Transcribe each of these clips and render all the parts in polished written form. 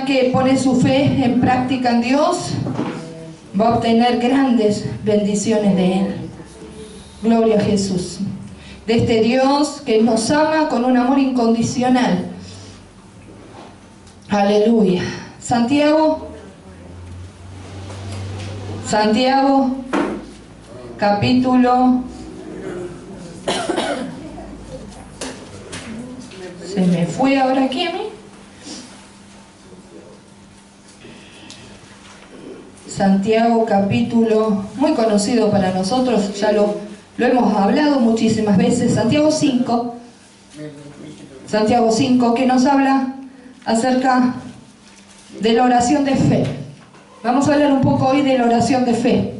que pone su fe en práctica en Dios, va a obtener grandes bendiciones de Él. Gloria a Jesús. De este Dios que nos ama con un amor incondicional. Aleluya. Santiago, capítulo... Se me fue ahora aquí a mí. Santiago, capítulo muy conocido para nosotros, ya lo hemos hablado muchísimas veces. Santiago 5, que nos habla acerca de la oración de fe. Vamos a hablar un poco hoy de la oración de fe.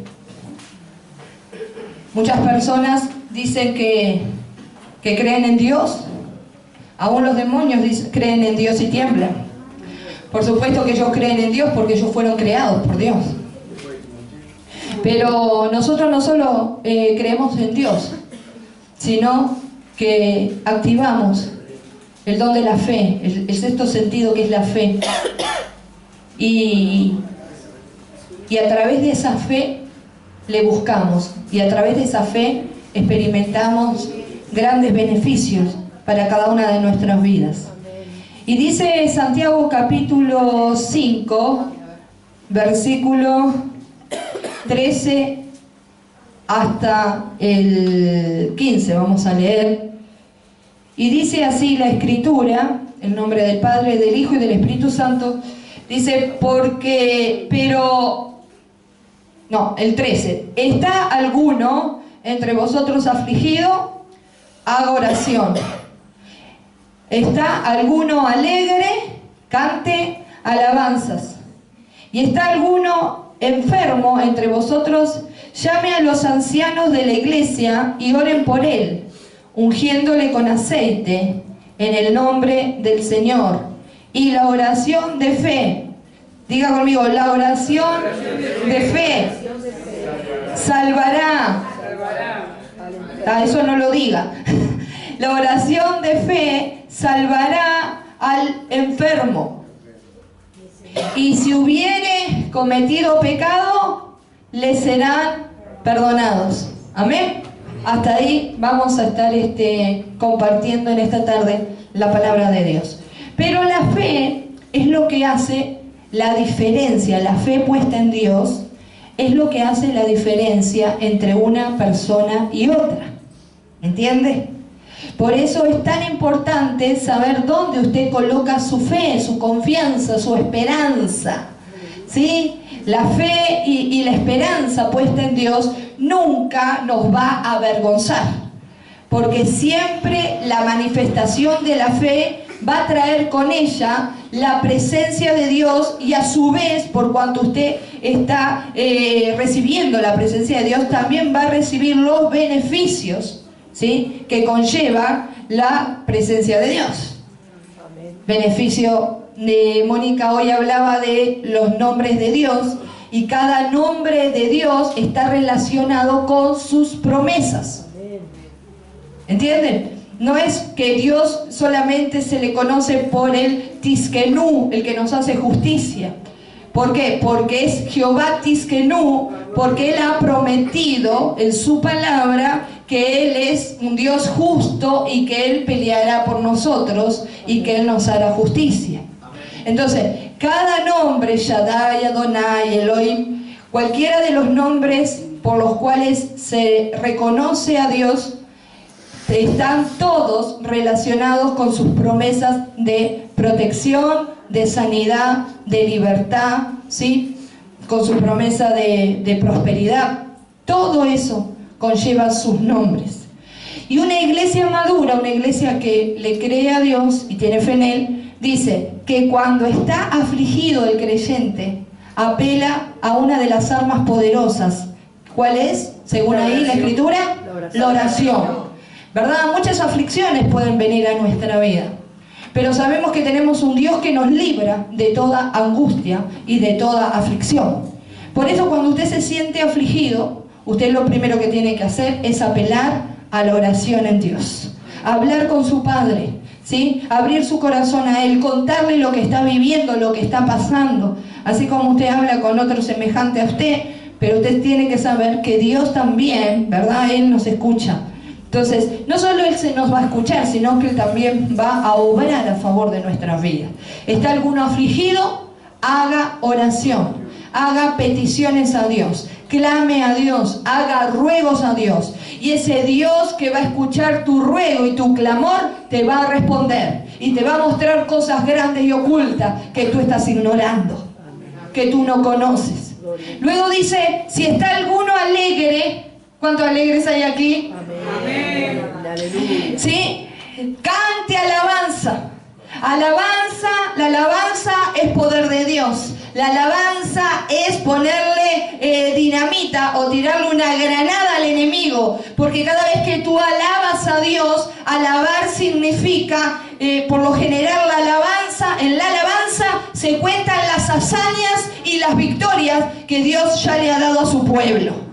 Muchas personas dicen que creen en Dios. Aún los demonios creen en Dios y tiemblan. Por supuesto que ellos creen en Dios porque ellos fueron creados por Dios. Pero nosotros no solo creemos en Dios, sino que activamos el don de la fe, el sexto sentido que es la fe. Y a través de esa fe le buscamos. Y a través de esa fe experimentamos grandes beneficios para cada una de nuestras vidas. Y dice Santiago capítulo 5, versículo 13 hasta el 15, vamos a leer. Y dice así la Escritura, en nombre del Padre, del Hijo y del Espíritu Santo, dice, el 13, ¿está alguno entre vosotros afligido? Haga oración. ¿Está alguno alegre? Cante alabanzas. ¿Y está alguno enfermo entre vosotros? Llame a los ancianos de la iglesia y oren por él, ungiéndole con aceite en el nombre del Señor. Y la oración de fe, diga conmigo, la oración de fe salvará. Eso no lo diga. La oración de fe salvará al enfermo. Y si hubiere cometido pecado, le serán perdonados. Amén. Hasta ahí vamos a estar compartiendo en esta tarde la palabra de Dios. Pero la fe es lo que hace la diferencia. La fe puesta en Dios es lo que hace la diferencia entre una persona y otra. ¿Entiende? Por eso es tan importante saber dónde usted coloca su fe, su confianza, su esperanza. ¿Sí? La fe y la esperanza puesta en Dios nunca nos va a avergonzar, porque siempre la manifestación de la fe va a traer con ella la presencia de Dios, y a su vez, por cuanto usted está recibiendo la presencia de Dios, también va a recibir los beneficios, ¿sí?, que conlleva la presencia de Dios. Beneficio de Mónica hoy hablaba de los nombres de Dios, y cada nombre de Dios está relacionado con sus promesas. ¿Entienden? No es que Dios solamente se le conoce por el Tiskenu, el que nos hace justicia. ¿Por qué? Porque es Jehová Tiskenu, porque Él ha prometido en su palabra que Él es un Dios justo y que Él peleará por nosotros y que Él nos hará justicia. Entonces, cada nombre, Shaddai, Adonai, Elohim, cualquiera de los nombres por los cuales se reconoce a Dios, están todos relacionados con sus promesas de protección, de sanidad, de libertad, ¿sí?, con su promesa de prosperidad. Todo eso conlleva sus nombres. Y una iglesia madura, una iglesia que le cree a Dios y tiene fe en Él, dice que cuando está afligido el creyente, apela a una de las armas poderosas. ¿Cuál es? Según ahí la Escritura, la oración. ¿Verdad? Muchas aflicciones pueden venir a nuestra vida, pero sabemos que tenemos un Dios que nos libra de toda angustia y de toda aflicción. Por eso, cuando usted se siente afligido, usted lo primero que tiene que hacer es apelar a la oración en Dios, hablar con su Padre, ¿sí? Abrir su corazón a Él, contarle lo que está viviendo, lo que está pasando. Así como usted habla con otro semejante a usted, pero usted tiene que saber que Dios también, ¿verdad? Él nos escucha. Entonces, no solo Él se nos va a escuchar, sino que Él también va a obrar a favor de nuestras vidas. ¿Está alguno afligido? Haga oración, haga peticiones a Dios, clame a Dios, haga ruegos a Dios. Y ese Dios que va a escuchar tu ruego y tu clamor, te va a responder. Y te va a mostrar cosas grandes y ocultas que tú estás ignorando, que tú no conoces. Luego dice, si está alguno alegre, ¿cuántos alegres hay aquí? Amén. ¿Sí? Cante alabanza. La alabanza es poder de Dios. La alabanza es ponerle dinamita o tirarle una granada al enemigo. Porque cada vez que tú alabas a Dios, alabar significa, por lo general, en la alabanza se cuentan las hazañas y las victorias que Dios ya le ha dado a su pueblo.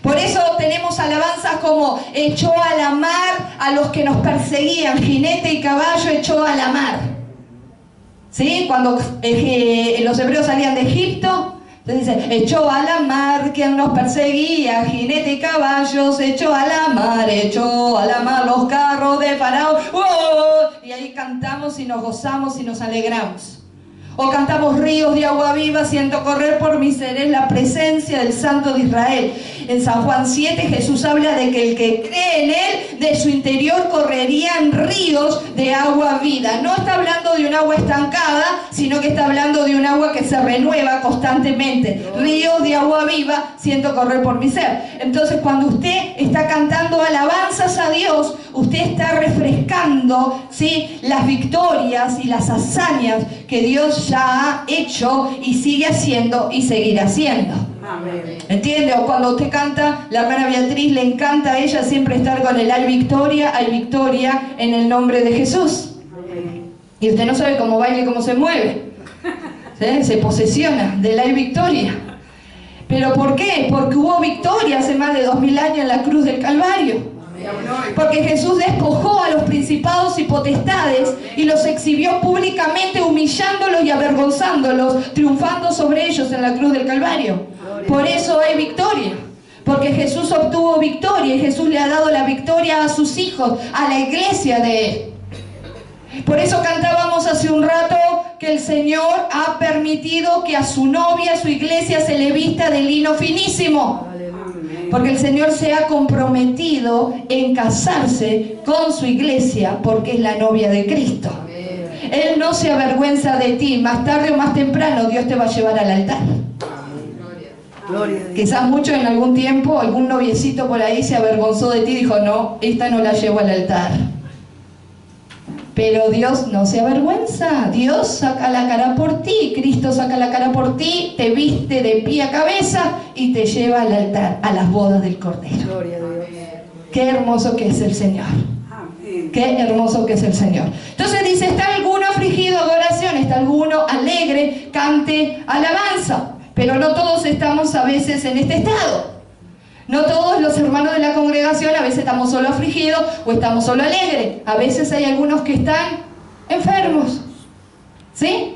Por eso tenemos alabanzas como echó a la mar a los que nos perseguían, jinete y caballo echó a la mar. ¿Sí? Cuando los hebreos salían de Egipto, entonces dice, echó a la mar quien nos perseguía, jinete y caballos, echó a la mar los carros de Faraón. ¡Oh! Y ahí cantamos y nos gozamos y nos alegramos. O cantamos ríos de agua viva, siento correr por mi ser en la presencia del Santo de Israel. En San Juan 7 Jesús habla de que el que cree en Él, de su interior correrían ríos de agua vida. No está hablando de un agua estancada, sino que está hablando de un agua que se renueva constantemente. Ríos de agua viva, siento correr por mi ser. Entonces cuando usted está cantando alabanzas a Dios, usted está refrescando, ¿sí?, las victorias y las hazañas que Dios ya ha hecho y sigue haciendo y seguirá haciendo. ¿Entiende? O cuando usted canta, la hermana Beatriz le encanta a ella siempre estar con el hay victoria en el nombre de Jesús. Y usted no sabe cómo baila y cómo se mueve, ¿sí? Se posesiona del hay victoria. ¿Pero por qué? Porque hubo victoria hace más de 2000 años en la cruz del Calvario. Porque Jesús despojó a los principados y potestades y los exhibió públicamente, humillándolos y avergonzándolos, triunfando sobre ellos en la cruz del Calvario. Por eso hay victoria, porque Jesús obtuvo victoria y Jesús le ha dado la victoria a sus hijos, a la iglesia de Él. Por eso cantábamos hace un rato que el Señor ha permitido que a su novia, a su iglesia, se le vista de lino finísimo. Porque el Señor se ha comprometido en casarse con su iglesia porque es la novia de Cristo. Él no se avergüenza de ti. Más tarde o más temprano Dios te va a llevar al altar. Quizás mucho en algún tiempo, algún noviecito por ahí se avergonzó de ti y dijo, no, esta no la llevo al altar. Pero Dios no se avergüenza. Dios saca la cara por ti. Cristo saca la cara por ti, te viste de pie a cabeza y te lleva al altar, a las bodas del Cordero. Gloria a Dios. Qué hermoso que es el Señor. Qué hermoso que es el Señor. Entonces dice, ¿está alguno afligido? Adoración. ¿Está alguno alegre? Cante alabanza. Pero no todos estamos a veces en este estado. No todos los hermanos de la congregación a veces estamos solo afligidos o estamos solo alegres. A veces hay algunos que están enfermos. ¿Sí?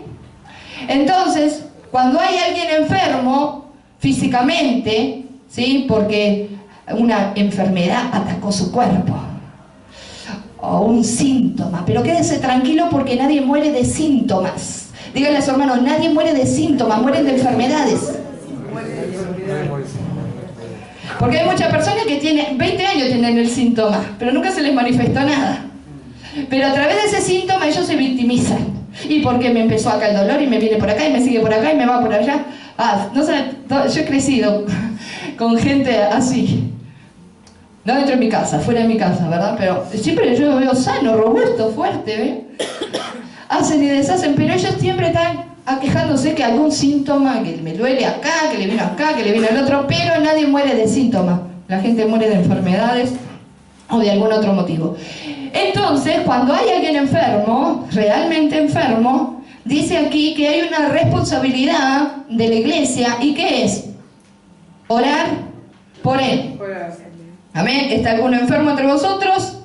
Entonces, cuando hay alguien enfermo físicamente, ¿sí?, porque una enfermedad atacó su cuerpo, o un síntoma, pero quédese tranquilo porque nadie muere de síntomas. Díganle a su hermano, nadie muere de síntomas, mueren de enfermedades. Porque hay muchas personas que tienen 20 años tienen el síntoma, pero nunca se les manifestó nada. Pero a través de ese síntoma ellos se victimizan. ¿Y por qué me empezó acá el dolor y me viene por acá y me sigue por acá y me va por allá? No sé, yo he crecido con gente así. No dentro de mi casa, fuera de mi casa, ¿verdad? Pero siempre yo lo veo sano, robusto, fuerte, ¿ve? Hacen y deshacen, pero ellos siempre están aquejándose que algún síntoma, que me duele acá, que le vino acá, que le vino al otro, pero nadie muere de síntomas. La gente muere de enfermedades o de algún otro motivo. Entonces, cuando hay alguien enfermo, realmente enfermo, dice aquí que hay una responsabilidad de la iglesia, ¿y qué es? Orar por él. Amén. ¿Está alguno enfermo entre vosotros?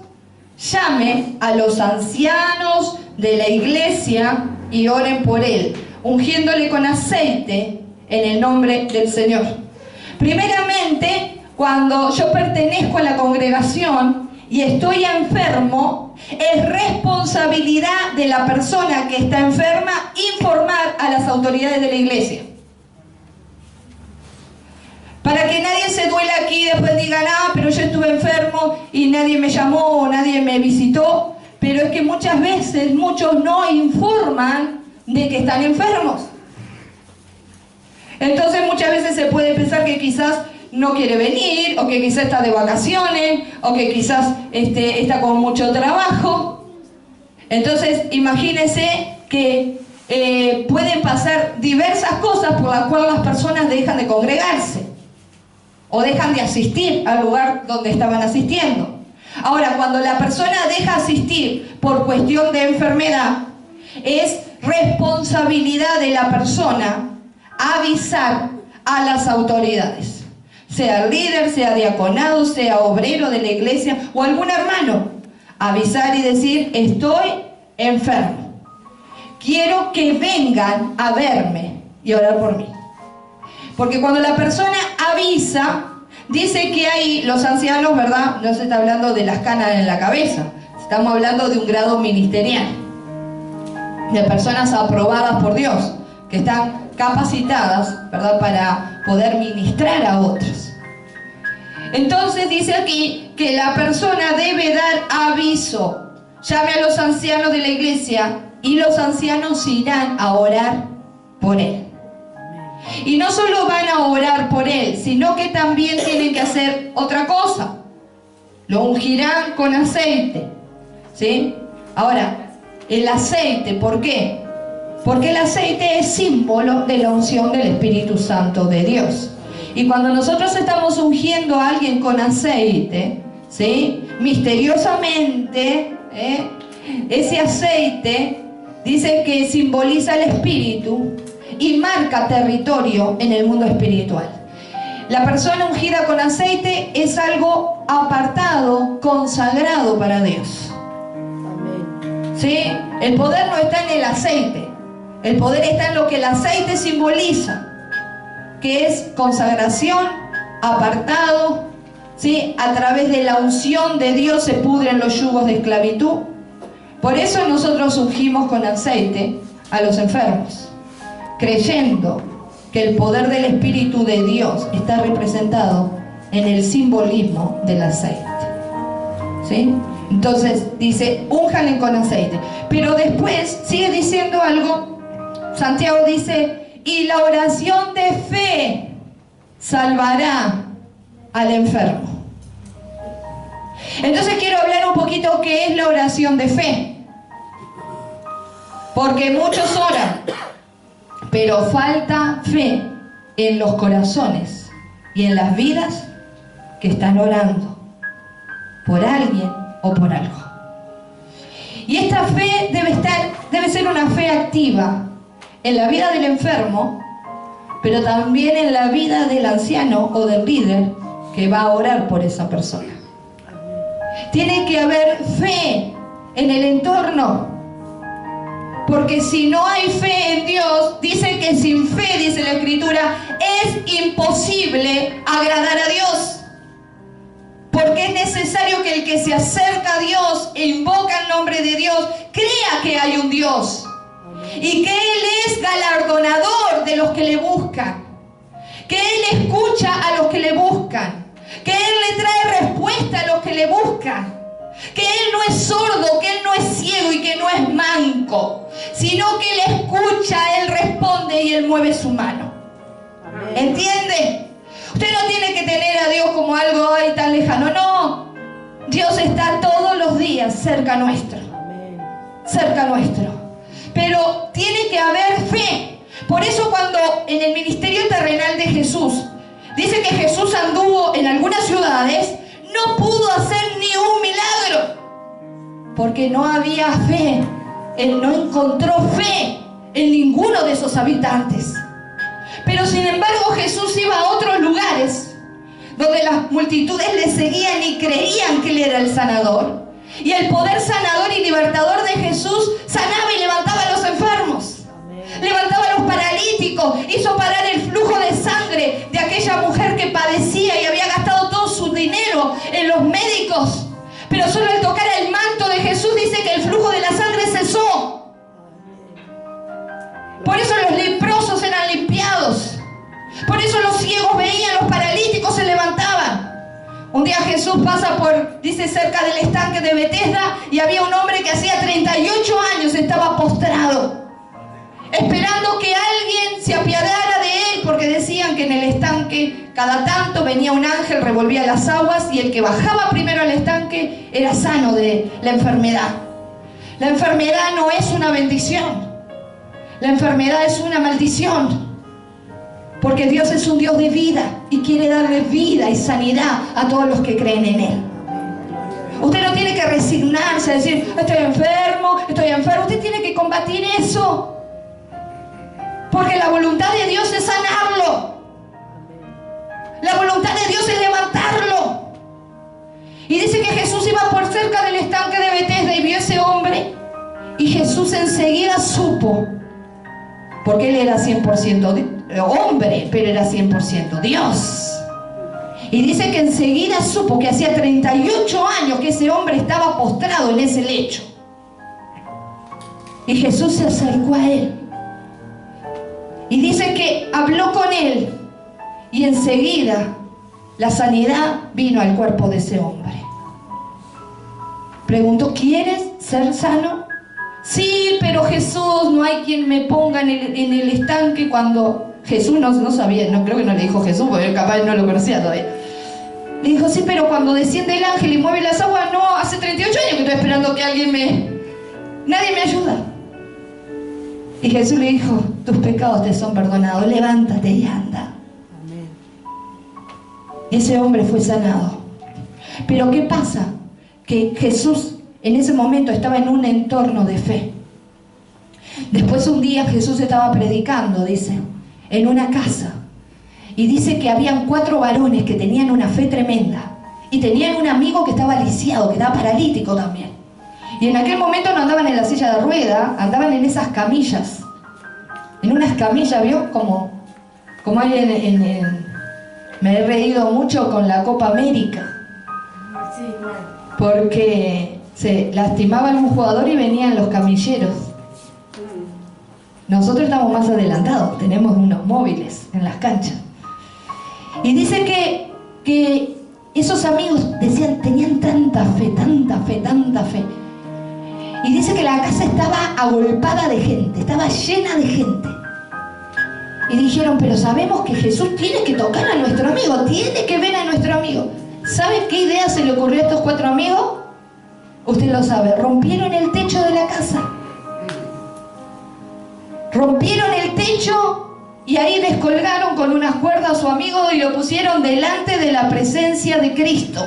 llame a los ancianos de la iglesia y oren por él, ungiéndole con aceite en el nombre del Señor. Primeramente, cuando yo pertenezco a la congregación y estoy enfermo, es responsabilidad de la persona que está enferma informar a las autoridades de la iglesia. Para que nadie se duela aquí y después digan, ah, pero yo estuve enfermo y nadie me llamó o nadie me visitó. Pero es que muchas veces muchos no informan de que están enfermos. Entonces muchas veces se puede pensar que quizás no quiere venir, o que quizás está de vacaciones, o que quizás está con mucho trabajo. Entonces imagínense que pueden pasar diversas cosas por las cuales las personas dejan de congregarse o dejan de asistir al lugar donde estaban asistiendo. Ahora, cuando la persona deja asistir por cuestión de enfermedad, es responsabilidad de la persona avisar a las autoridades, sea líder, sea diaconado, sea obrero de la iglesia o algún hermano, avisar y decir, estoy enfermo, quiero que vengan a verme y orar por mí. Porque cuando la persona avisa, dice que hay los ancianos, ¿verdad? No se está hablando de las canas en la cabeza, estamos hablando de un grado ministerial, de personas aprobadas por Dios, que están capacitadas, ¿verdad?, para poder ministrar a otros. Entonces dice aquí que la persona debe dar aviso. Llame a los ancianos de la iglesia y los ancianos irán a orar por él. Y no solo van a orar por él, sino que también tienen que hacer otra cosa. Lo ungirán con aceite, ¿sí? Ahora, el aceite, ¿por qué? Porque el aceite es símbolo de la unción del Espíritu Santo de Dios. Y cuando nosotros estamos ungiendo a alguien con aceite, ¿sí?, misteriosamente, ese aceite dice que simboliza el Espíritu y marca territorio en el mundo espiritual. La persona ungida con aceite es algo apartado, consagrado para Dios. ¿Sí? El poder no está en el aceite. El poder está en lo que el aceite simboliza, que es consagración, apartado, ¿sí? A través de la unción de Dios se pudren los yugos de esclavitud. Por eso nosotros ungimos con aceite a los enfermos, creyendo que el poder del Espíritu de Dios está representado en el simbolismo del aceite, ¿sí? Entonces dice, únjanle con aceite. Pero después sigue diciendo algo. Santiago dice, y la oración de fe salvará al enfermo. Entonces quiero hablar un poquito qué es la oración de fe. Porque muchos oran, pero falta fe en los corazones y en las vidas que están orando por alguien o por algo. Y esta fe debe ser una fe activa en la vida del enfermo, pero también en la vida del anciano o del líder que va a orar por esa persona. Tiene que haber fe en el entorno, porque si no hay fe en Dios, dice que sin fe, dice la Escritura, es imposible agradar a Dios. Porque es necesario que el que se acerca a Dios e invoca el nombre de Dios, crea que hay un Dios. Y que Él es galardonador de los que le buscan. Que Él escucha a los que le buscan. Que Él le trae respuesta a los que le buscan. Que Él no es sordo, que Él no es ciego y que no es manco. Sino que Él escucha, Él responde y Él mueve su mano. ¿Entiende? Usted no tiene que tener a Dios como algo ahí tan lejano. No. Dios está todos los días cerca nuestro. Cerca nuestro. Pero tiene que haber fe. Por eso cuando en el ministerio terrenal de Jesús dice que Jesús anduvo en algunas ciudades, no pudo hacer ni un milagro, porque no había fe. Él no encontró fe en ninguno de esos habitantes. Pero sin embargo Jesús iba a otros lugares donde las multitudes le seguían y creían que Él era el sanador. Y el poder sanador y libertador de Jesús sanaba y levantaba a los enfermos. Levantaba a los paralíticos, hizo parar el flujo de sangre de aquella mujer que padecía y había gastado todo su dinero en los médicos. Pero solo al tocar el manto de Jesús dice que el flujo de la sangre cesó. Por eso los leprosos eran limpiados. Por eso los ciegos veían, los paralíticos se levantaban. Un día Jesús pasa por, dice, cerca del estanque de Betesda, y había un hombre que hacía 38 años estaba postrado, esperando que alguien se apiadara de él, porque decían que en el estanque cada tanto venía un ángel, revolvía las aguas, y el que bajaba primero al estanque era sano de la enfermedad. La enfermedad no es una bendición, la enfermedad es una maldición. Porque Dios es un Dios de vida y quiere darle vida y sanidad a todos los que creen en Él. Usted no tiene que resignarse a decir, estoy enfermo. Usted tiene que combatir eso. Porque la voluntad de Dios es sanarlo. La voluntad de Dios es levantarlo. Y dice que Jesús iba por cerca del estanque de Betesda y vio a ese hombre. Y Jesús enseguida supo, porque Él era 100% hombre, pero era 100% Dios. Y dice que enseguida supo que hacía 38 años que ese hombre estaba postrado en ese lecho. Y Jesús se acercó a él. Y dice que habló con él. Y enseguida la sanidad vino al cuerpo de ese hombre. Preguntó, ¿quieres ser sano? Sí, pero Jesús, no hay quien me ponga en el estanque cuando... Jesús no sabía, no creo que no le dijo Jesús, porque capaz no lo conocía todavía. Le dijo, sí, pero cuando desciende el ángel y mueve las aguas, no, hace 38 años que estoy esperando que nadie me ayuda. Y Jesús le dijo, tus pecados te son perdonados, levántate y anda. Amén. Ese hombre fue sanado. Pero ¿qué pasa? Que Jesús en ese momento estaba en un entorno de fe. Después un día Jesús estaba predicando, dice, en una casa, y dice que habían 4 varones que tenían una fe tremenda y tenían un amigo que estaba lisiado, que estaba paralítico también, y en aquel momento no andaban en la silla de rueda, andaban en esas camillas, en unas camillas, ¿vio? Como hay me he reído mucho con la Copa América, porque se lastimaba algún jugador y venían los camilleros. Nosotros estamos más adelantados, tenemos unos móviles en las canchas. Y dice que esos amigos decían, tenían tanta fe. Y dice que la casa estaba agolpada de gente, estaba llena de gente. Y dijeron, pero sabemos que Jesús tiene que tocar a nuestro amigo, tiene que ver a nuestro amigo. ¿Sabe qué idea se le ocurrió a estos 4 amigos? Usted lo sabe, rompieron el techo de la casa. Rompieron el techo y ahí descolgaron con unas cuerdas a su amigo y lo pusieron delante de la presencia de Cristo.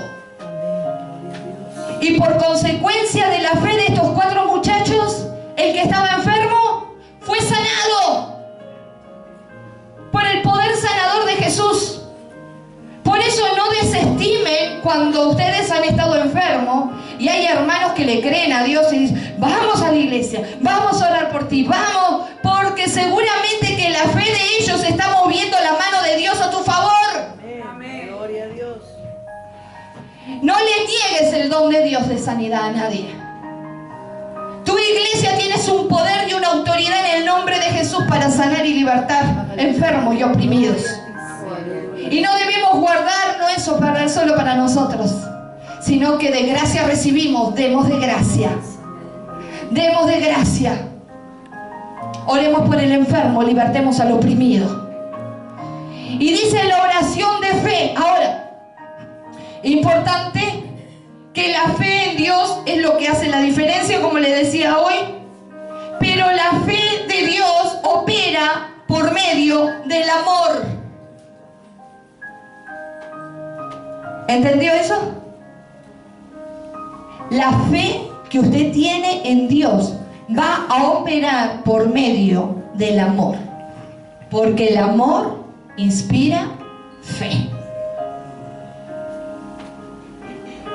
Y por consecuencia de la fe de estos 4 muchachos, el que estaba enfermo fue sanado por el poder sanador de Jesús. Por eso no desestimen cuando ustedes han estado enfermos y hay hermanos que le creen a Dios y dicen, vamos a la iglesia, vamos a orar por ti, vamos, porque seguramente que la fe de ellos está moviendo la mano de Dios a tu favor. Amén. Gloria a Dios. No le niegues el don de Dios de sanidad a nadie. Tu iglesia tienes un poder y una autoridad en el nombre de Jesús para sanar y libertar enfermos y oprimidos. Y no debemos guardarnos eso para solo para nosotros, sino que de gracia recibimos, demos de gracia. Demos de gracia. Oremos por el enfermo, libertemos al oprimido. Y dice la oración de fe. Ahora, importante que la fe en Dios es lo que hace la diferencia, como le decía hoy. Pero la fe de Dios opera por medio del amor. ¿Entendió eso? La fe que usted tiene en Dios va a operar por medio del amor. Porque el amor inspira fe.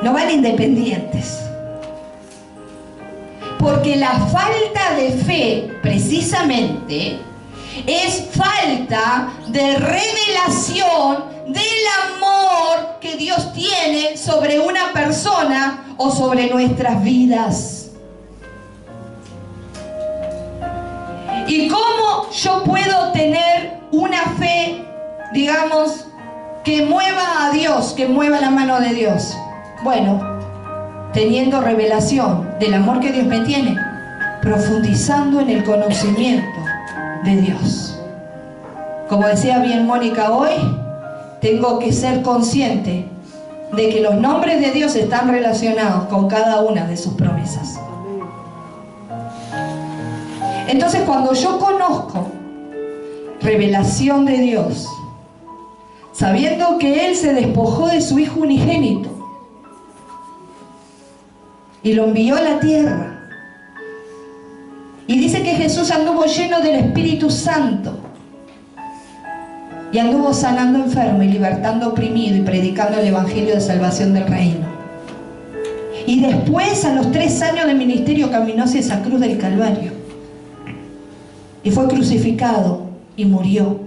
No van independientes. Porque la falta de fe, precisamente, es falta de revelación del amor que Dios tiene sobre una persona o sobre nuestras vidas. ¿Y cómo yo puedo tener una fe, digamos, que mueva a Dios, que mueva la mano de Dios? Bueno, teniendo revelación del amor que Dios me tiene, profundizando en el conocimiento de Dios. Como decía bien Mónica hoy, tengo que ser consciente de que los nombres de Dios están relacionados con cada una de sus promesas. Entonces, cuando yo conozco revelación de Dios, sabiendo que Él se despojó de su Hijo unigénito y lo envió a la tierra, y dice que Jesús anduvo lleno del Espíritu Santo y anduvo sanando enfermo y libertando oprimido y predicando el Evangelio de salvación del reino. Y después, a los 3 años de ministerio, caminó hacia esa cruz del Calvario y fue crucificado y murió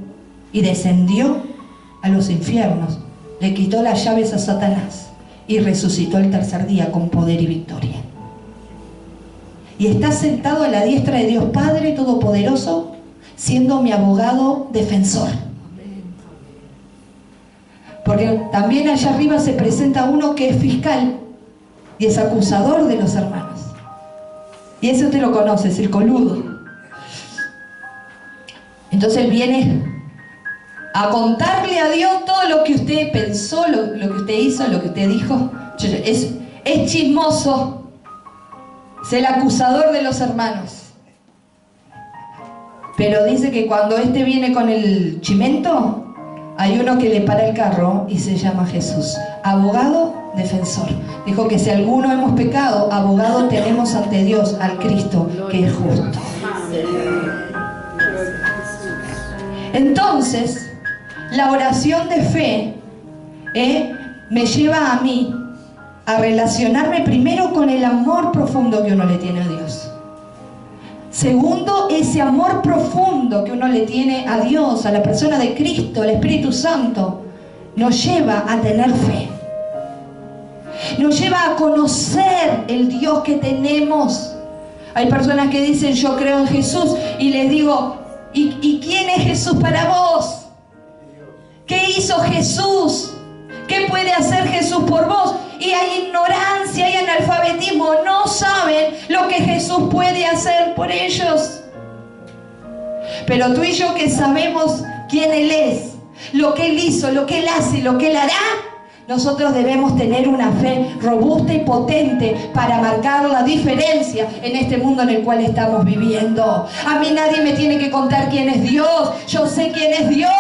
y descendió a los infiernos, le quitó las llaves a Satanás y resucitó el tercer día con poder y victoria. Y está sentado a la diestra de Dios Padre Todopoderoso, siendo mi abogado defensor. Porque también allá arriba se presenta uno que es fiscal y es acusador de los hermanos. Y ese usted lo conoce, es el coludo. Entonces viene a contarle a Dios todo lo que usted pensó, lo que usted hizo, lo que usted dijo. Es chismoso, es el acusador de los hermanos. Pero dice que cuando este viene con el chimento, hay uno que le para el carro y se llama Jesús, abogado defensor. Dijo que si alguno hemos pecado, abogado tenemos ante Dios al Cristo que es justo. Entonces, la oración de fe me lleva a mí a relacionarme primero con el amor profundo que uno le tiene a Dios. Segundo, ese amor profundo que uno le tiene a Dios, a la persona de Cristo, al Espíritu Santo, nos lleva a tener fe. Nos lleva a conocer el Dios que tenemos. Hay personas que dicen, yo creo en Jesús, y les digo, ¿y quién es Jesús para vos? ¿Qué hizo Jesús? ¿Qué puede hacer Jesús por vos? Y hay ignorancia, hay analfabetismo, no saben lo que Jesús puede hacer por ellos. Pero tú y yo que sabemos quién Él es, lo que Él hizo, lo que Él hace, lo que Él hará, nosotros debemos tener una fe robusta y potente para marcar la diferencia en este mundo en el cual estamos viviendo. A mí nadie me tiene que contar quién es Dios. Yo sé quién es Dios.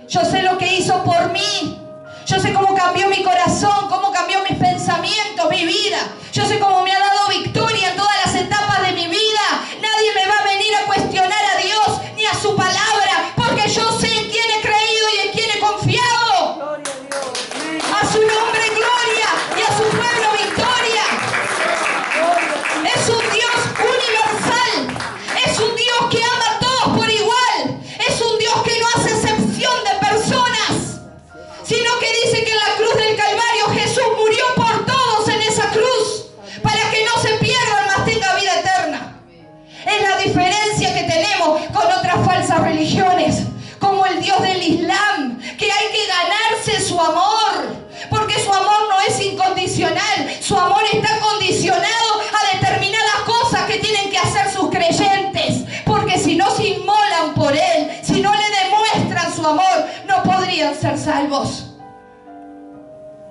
Yo sé lo que hizo por mí. Yo sé cómo cambió mi corazón, cómo cambió mis pensamientos, mi vida. Yo sé cómo me ha dado victoria en todas las etapas de mi vida. Nadie me va a venir a cuestionar a Dios ni a su palabra, porque yo sé en quién he creído y en quién he confiado. A su nombre gloria y a su pueblo victoria. Es un Dios universal. Es un Dios que ama a todos por igual. Es un Dios que no hace excepción de personas, sino que dice que en la cruz del Calvario Jesús murió por todos en esa cruz, para que no se pierdan, mas tenga vida eterna. Es la diferencia que tenemos con otras falsas religiones, como el Dios del Islam, que hay que ganarse su amor, porque su amor no es incondicional, su amor está condicionado a determinadas cosas que tienen que hacer sus creyentes, porque si no se inmolan por Él, si no le demuestran su amor, no podrían ser salvos.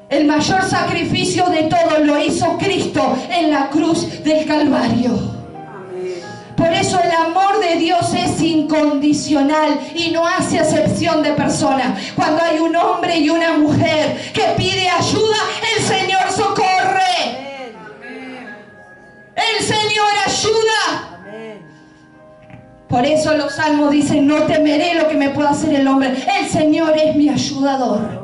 El mayor sacrificio de todos lo hizo Cristo en la cruz del Calvario. Por eso el amor de Dios es incondicional y no hace acepción de personas. Cuando hay un hombre y una mujer que pide ayuda, el Señor socorre. El Señor ayuda. Por eso los salmos dicen, no temeré lo que me pueda hacer el hombre. El Señor es mi ayudador.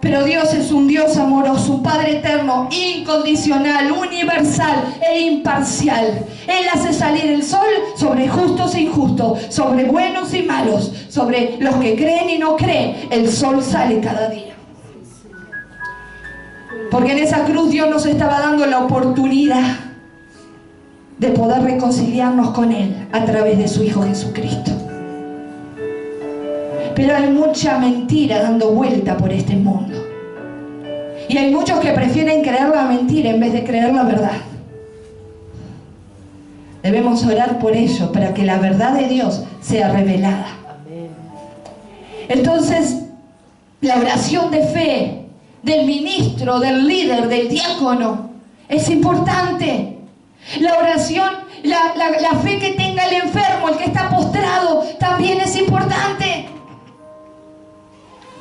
Pero Dios es un Dios amoroso, un Padre eterno, incondicional, universal e imparcial. Él hace salir el sol sobre justos e injustos, sobre buenos y malos, sobre los que creen y no creen. El sol sale cada día. Porque en esa cruz Dios nos estaba dando la oportunidad de poder reconciliarnos con Él a través de su Hijo Jesucristo. Pero hay mucha mentira dando vuelta por este mundo. Y hay muchos que prefieren creer la mentira en vez de creer la verdad. Debemos orar por ello, para que la verdad de Dios sea revelada. Entonces, la oración de fe del ministro, del líder, del diácono, es importante. La oración, la fe que tenga el enfermo, el que está postrado, también es importante.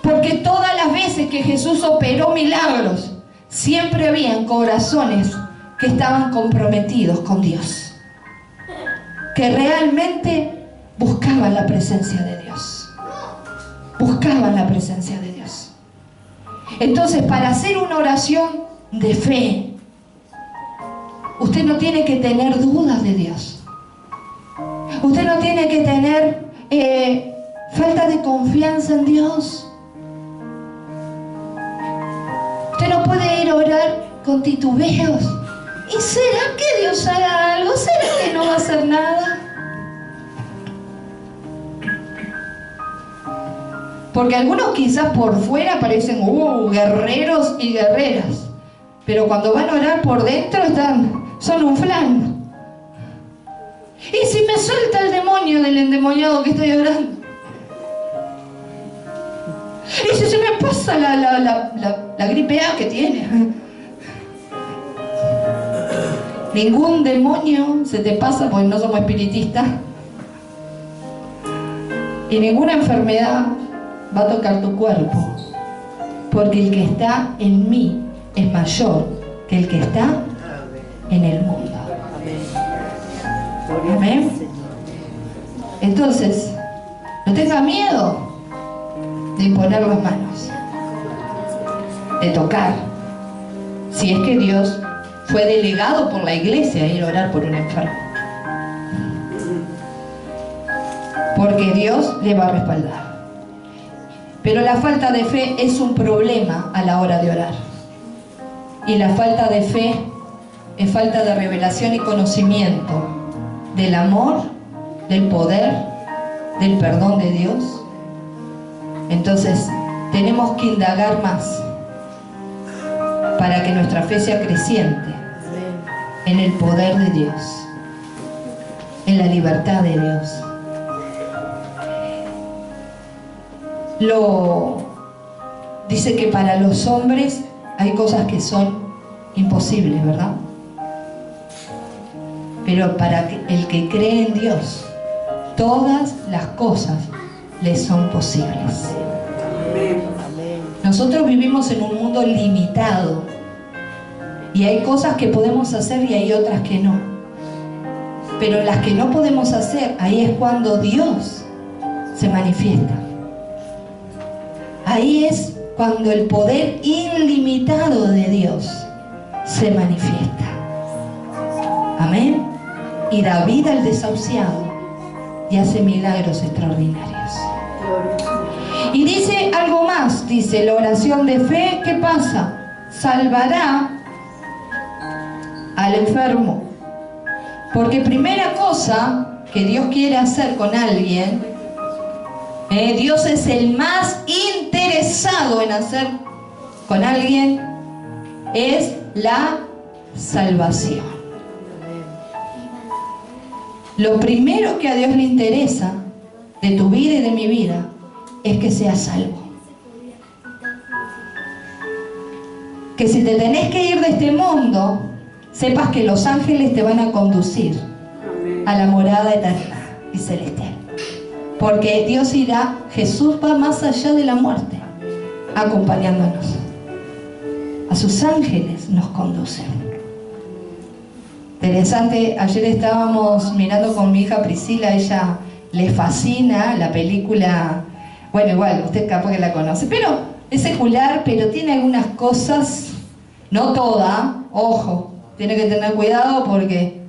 Porque todas las veces que Jesús operó milagros, siempre habían corazones que estaban comprometidos con Dios, que realmente buscaban la presencia de Dios. Buscaban la presencia de Dios. Entonces, para hacer una oración de fe, usted no tiene que tener dudas de Dios. Usted no tiene que tener falta de confianza en Dios. Usted no puede ir a orar con titubeos. ¿Y será que Dios hará algo? ¿Será que no va a hacer nada? Porque algunos quizás por fuera parecen guerreros y guerreras, pero cuando van a orar por dentro son un flan. ¿Y si me suelta el demonio del endemoniado que estoy orando? ¿Y si se me pasa la gripe A que tiene? Ningún demonio se te pasa, porque no somos espiritistas, y ninguna enfermedad va a tocar tu cuerpo, porque el que está en mí es mayor que el que está en el mundo. Amén. Entonces, no tenga miedo de imponer las manos, de tocar, si es que Dios fue delegado por la iglesia a ir a orar por un enfermo, porque Dios le va a respaldar. Pero la falta de fe es un problema a la hora de orar. Y la falta de fe es falta de revelación y conocimiento del amor, del poder, del perdón de Dios. Entonces, tenemos que indagar más para que nuestra fe sea creciente en el poder de Dios, en la libertad de Dios. Dice que para los hombres hay cosas que son imposibles, ¿verdad? Pero para el que cree en Dios, todas las cosas le son posibles. Nosotros vivimos en un mundo limitado y hay cosas que podemos hacer y hay otras que no. Pero las que no podemos hacer, ahí es cuando Dios se manifiesta. Ahí es cuando el poder ilimitado de Dios se manifiesta. Amén. Y da vida al desahuciado y hace milagros extraordinarios. Y dice algo más, dice la oración de fe, ¿qué pasa? Salvará al enfermo. Porque primera cosa que Dios quiere hacer con alguien, Dios es el más interesado en hacer con alguien, es la salvación. Lo primero que a Dios le interesa de tu vida y de mi vida es que seas salvo. Que si te tenés que ir de este mundo, sepas que los ángeles te van a conducir a la morada eterna y celestial. Porque Dios irá, Jesús va más allá de la muerte, acompañándonos. A sus ángeles nos conducen. Interesante, ayer estábamos mirando con mi hija Priscila, ella le fascina la película, bueno, igual, usted capaz que la conoce, pero es secular, pero tiene algunas cosas, no toda, ojo, tiene que tener cuidado porque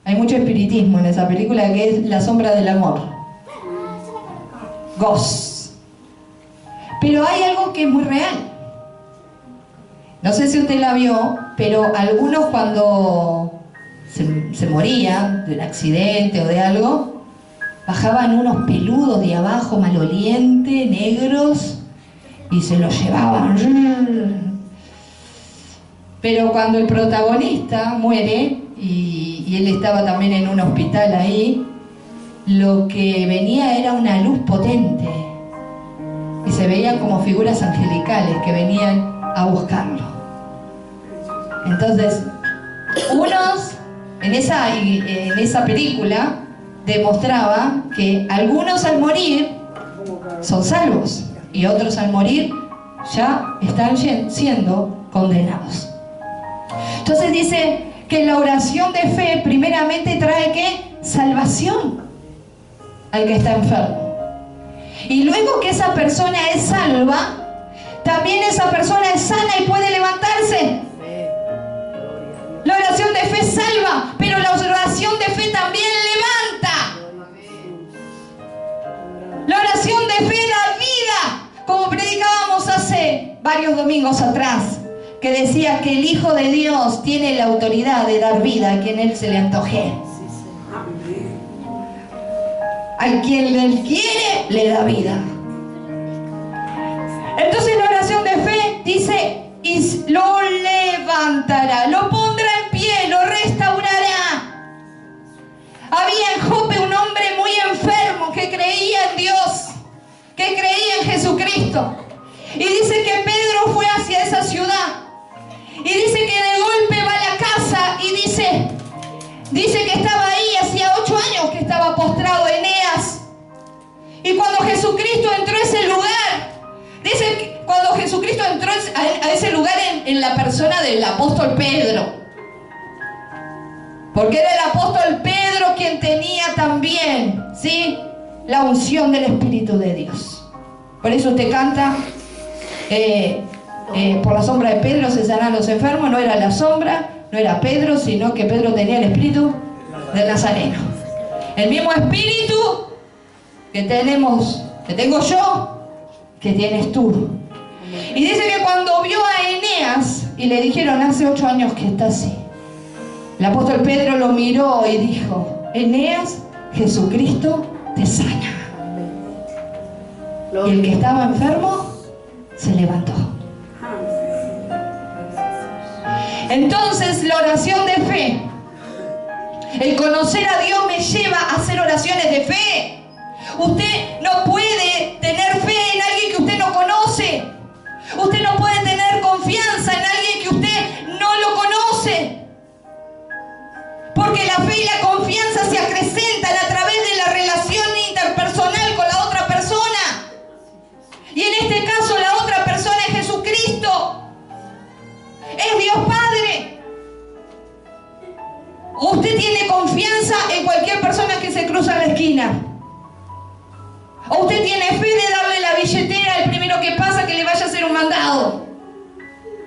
hay mucho espiritismo en esa película, que es La sombra del amor. Ghost. Pero hay algo que es muy real. No sé si usted la vio, pero algunos cuando se morían de un accidente o de algo, bajaban unos peludos de abajo, malolientes, negros, y se los llevaban. Pero cuando el protagonista muere, y él estaba también en un hospital ahí, lo que venía era una luz potente, y se veían como figuras angelicales que venían a buscarlo. Entonces, unos en esa película demostraba que algunos al morir son salvos y otros al morir ya están siendo condenados. Entonces dice que la oración de fe primeramente trae ¿qué? Salvación al que está enfermo. Y luego que esa persona es salva, también esa persona es sana y puede levantarse. La oración de fe salva, pero la oración de fe también levanta. La oración de fe da vida, como predicábamos hace varios domingos atrás, que decía que el Hijo de Dios tiene la autoridad de dar vida a quien Él se le antoje. A quien Él quiere, le da vida. Entonces la oración de fe dice, y lo levantará, lo pondrá en pie, lo restaurará. Había en Jope un hombre muy enfermo que creía en Dios, que creía en Jesucristo. Y dice que Pedro fue hacia esa ciudad. Y dice que de golpe va a la casa y dice que estaba ahí hacía 8 años que estaba postrado Eneas. Y cuando Jesucristo entró a ese lugar, dice que cuando Jesucristo entró a ese lugar en la persona del apóstol Pedro, porque era el apóstol Pedro quien tenía también, ¿sí?, la unción del Espíritu de Dios. Por eso usted canta, por la sombra de Pedro se sanan los enfermos. No era la sombra, no era Pedro, sino que Pedro tenía el Espíritu del Nazareno. El mismo Espíritu que tengo yo, que tienes tú. Y dice que cuando vio a Eneas y le dijeron, hace 8 años que está así, el apóstol Pedro lo miró y dijo, Eneas, Jesucristo te sana. Y el que estaba enfermo se levantó. Entonces la oración de fe, el conocer a Dios me lleva a hacer oraciones de fe. Usted no puede tener fe en alguien que usted no conoce. Usted no puede tener confianza en alguien que usted no lo conoce. Porque la fe y la confianza se acrecentan a través de la relación interpersonal con la otra persona. Y en este caso la otra persona es Jesucristo. Es Dios Padre. Usted tiene confianza en cualquier persona que se cruza en la esquina. O usted tiene fe de darle la billetera al primero que pasa que le vaya a hacer un mandado.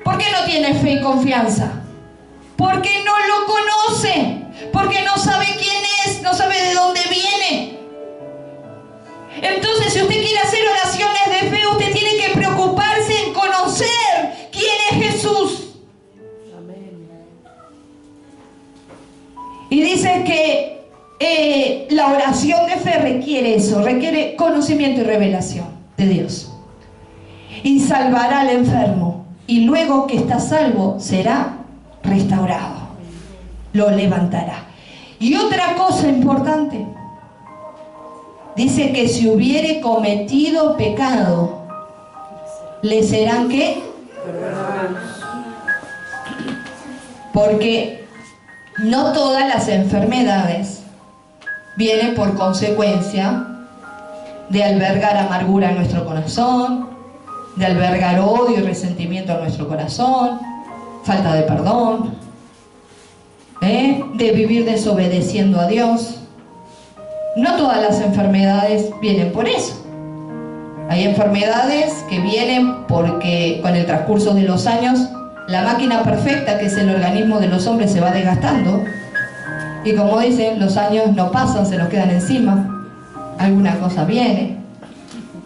¿Por qué no tiene fe y confianza? Porque no lo conoce. Porque no sabe quién es, no sabe de dónde viene. Entonces, si usted quiere hacer oraciones de fe, usted tiene que preocuparse en conocer quién es Jesús. Amén. Y dice que la oración de fe requiere eso, requiere conocimiento y revelación de Dios. Y salvará al enfermo, y luego que está salvo será restaurado, lo levantará. Y otra cosa importante, dice que si hubiere cometido pecado, le serán ¿qué? Porque no todas las enfermedades vienen por consecuencia de albergar amargura en nuestro corazón, de albergar odio y resentimiento en nuestro corazón, falta de perdón, de vivir desobedeciendo a Dios. No todas las enfermedades vienen por eso. Hay enfermedades que vienen porque con el transcurso de los años la máquina perfecta, que es el organismo de los hombres, se va desgastando. Y como dicen, los años no pasan, se nos quedan encima. Alguna cosa viene,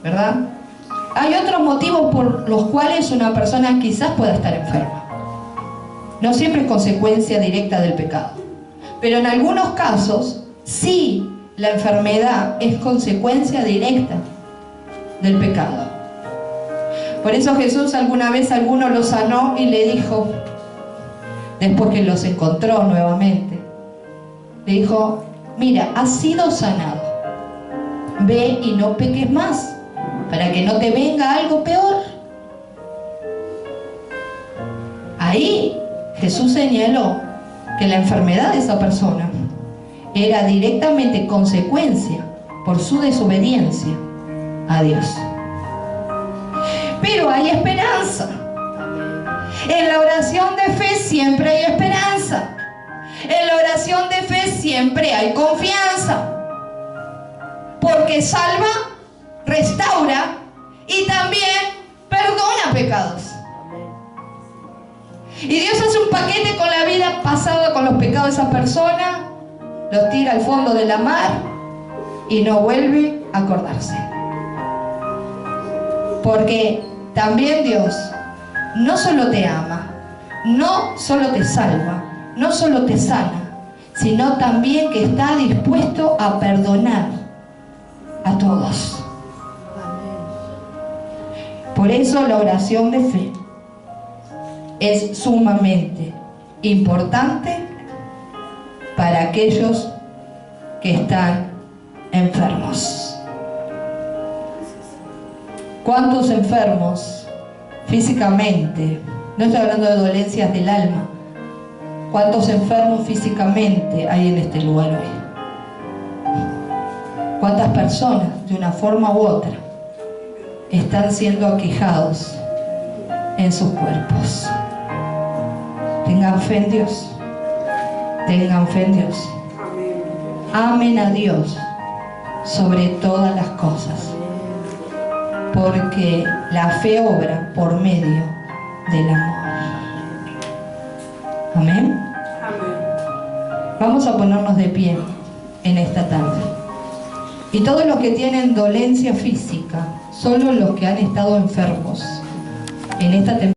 ¿verdad? Hay otros motivos por los cuales una persona quizás pueda estar enferma. No siempre es consecuencia directa del pecado. Pero en algunos casos, sí, la enfermedad es consecuencia directa del pecado. Por eso Jesús alguna vez a alguno lo sanó y le dijo, después que los encontró nuevamente, le dijo, mira, has sido sanado, ve y no peques más, para que no te venga algo peor. Ahí Jesús señaló que la enfermedad de esa persona era directamente consecuencia por su desobediencia a Dios. Pero hay esperanza. En la oración de fe siempre hay esperanza. En la oración de fe siempre hay confianza. Porque salva, restaura y también perdona pecados. Y Dios hace un paquete con la vida pasada, con los pecados de esa persona, los tira al fondo de la mar y no vuelve a acordarse. Porque también Dios no solo te ama, no solo te salva, no solo te sana, sino también que está dispuesto a perdonar a todos. Por eso la oración de fe es sumamente importante para aquellos que están enfermos. ¿Cuántos enfermos físicamente? No estoy hablando de dolencias del alma. ¿Cuántos enfermos físicamente hay en este lugar hoy? ¿Cuántas personas, de una forma u otra, están siendo aquejados en sus cuerpos? Tengan fe en Dios. Tengan fe en Dios. Amen a Dios sobre todas las cosas, porque la fe obra por medio del amor. Amén. Vamos a ponernos de pie en esta tarde. Y todos los que tienen dolencia física, solo los que han estado enfermos en esta temporada,